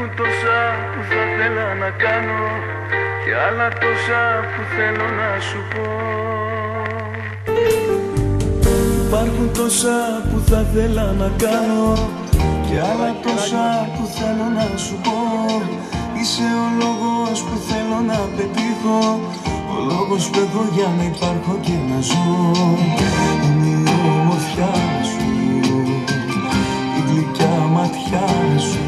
Υπάρχουν τόσα που θα θέλα να κάνω και άλλα τόσα που θέλω να σου πω. Υπάρχουν τόσα που θα θέλα να κάνω και άλλα τόσα που θέλω να σου πω. Είσαι ο λόγος που θέλω να πετύχω, ο λόγος που έχω για να υπάρχω και να ζω. Είναι η ομορφιά σου, η γλυκιά ματιά σου,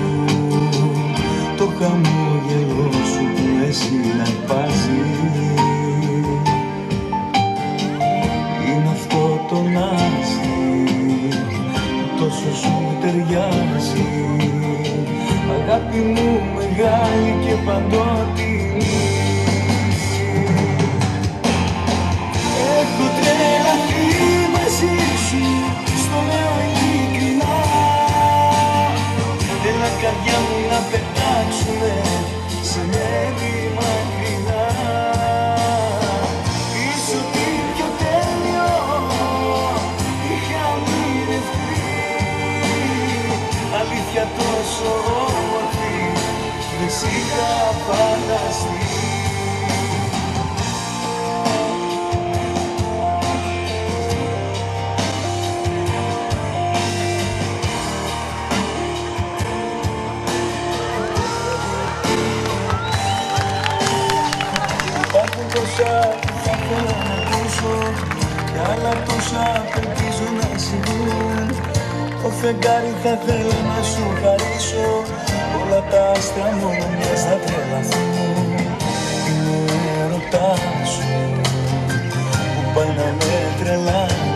το χαμόγελο σου που με συναρπάζει. Είναι αυτό το νάστι που τόσο σου ταιριάζει, αγάπη μου μεγάλη και παντότιμη. Έχω τρελαθεί μαζί σου, στο λέω ειλικρινά. Έλα καρδιά μου να πετάξουμε σε μέρη μακρινά. Είσαι ό,τι πιο τέλειο είχα ονειρευτεί, αλήθεια τόσο όμορφη δεν σ' είχα φανταστεί. Υπάρχουν τόσα που θα θέλω να ακούσω και άλλα τόσα που ελπίζω να συμβούν. Το φεγγάρι θα θέλω να σου χαρίσω, όλα τα άστρα μόνο μιας θα τρελαθούν. Είναι ο έρωτάς σου που πάει να με τρελάνει,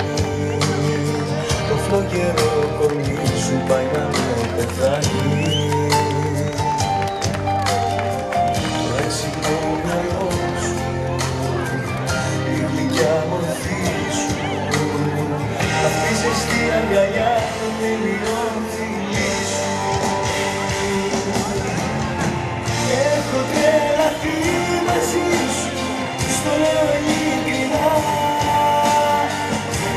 το φλογερό κορμί σου πάει να με πεθάνει. Το έξυπνο μυαλό σου, η γλυκιά μορφή σου, αυτή η ζεστή αγκαλιά με φιλί σου. Έχω τρελαθεί μαζί σου, στο λέω ειλικρινά.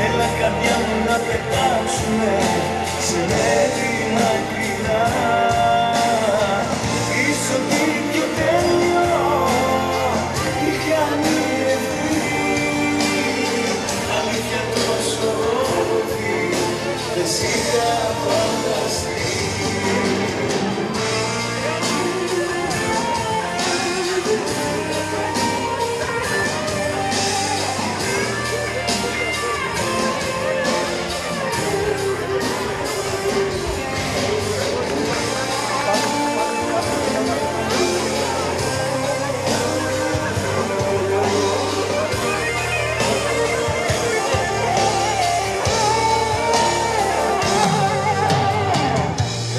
Έλα καρδιά μου να πετάξουμε σε μέρη μακρινά. Είσαι ό,τι πιο τέλειο είχα ονειρευτεί, αλήθεια τόσο όμορφη δεν σ' είχα φανταστεί.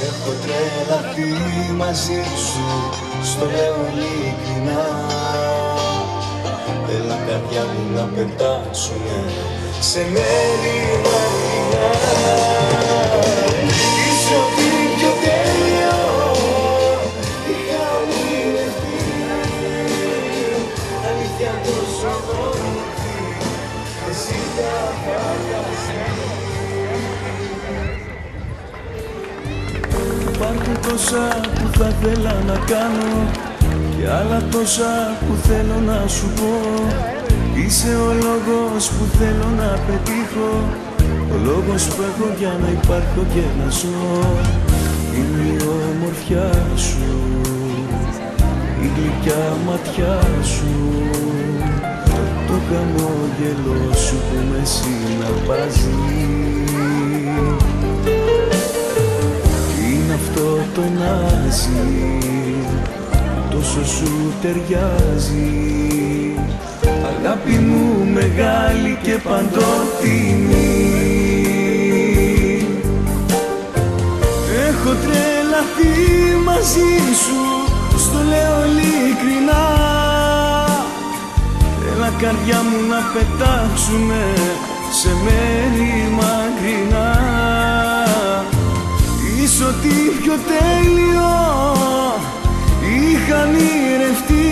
Έχω τρελαθεί μαζί σου, στο λέω ειλικρινά. Έλα καρδιά μου να πετάξουμε σε μέρη μακρινά. Είσαι ό,τι πιο τέλειο είχα ονειρευτεί, αλήθεια τόσο όμορφη δεν σ' είχα φανταστεί. Υπάρχουν τόσα που θα θέλα να κάνω και άλλα τόσα που θέλω να σου πω. Είσαι ο λόγος που θέλω να πετύχω, ο λόγος που έχω για να υπάρχω και να ζω. Είναι η ομορφιά σου, η γλυκιά ματιά σου, το χαμόγελο σου που με συναρπάζει. Αυτό το νάζι τόσο σου ταιριάζει, αγάπη μου μεγάλη και παντότιμη. Έχω τρελαθεί μαζί σου, στο λέω ειλικρινά. Έλα καρδιά μου να πετάξουμε σε μέρη μακρινά. Είσαι ό,τι πιο τέλειο είχα ονειρευτεί,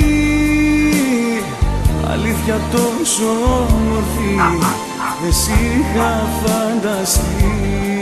αλήθεια τόσο όμορφη δεν σ' είχα φανταστεί.